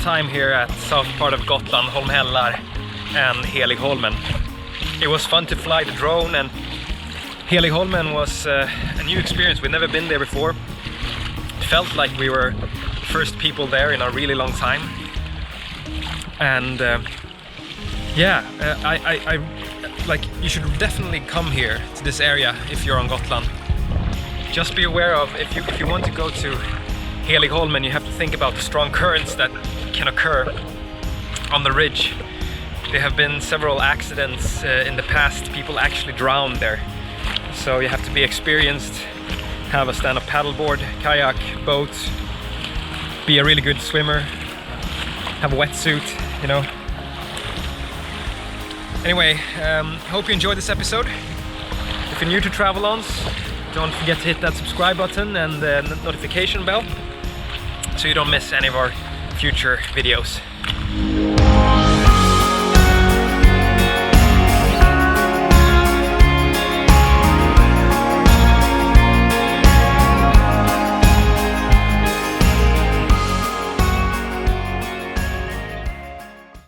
time here at south part of Gotland, Holmhällar and Heligholmen. It was fun to fly the drone, and Heligholmen was a new experience. We'd never been there before. It felt like we were the first people there in a really long time. And I like, you should definitely come here to this area if you're on Gotland. Just be aware of, if you want to go to Heligholmen, you have to think about the strong currents that can occur on the ridge. There have been several accidents in the past. People actually drowned there. So you have to be experienced, have a stand-up paddleboard, kayak, boat, be a really good swimmer, have a wetsuit, you know. Anyway, hope you enjoyed this episode. If you're new to Travelons, don't forget to hit that subscribe button and the notification bell so you don't miss any of our future videos.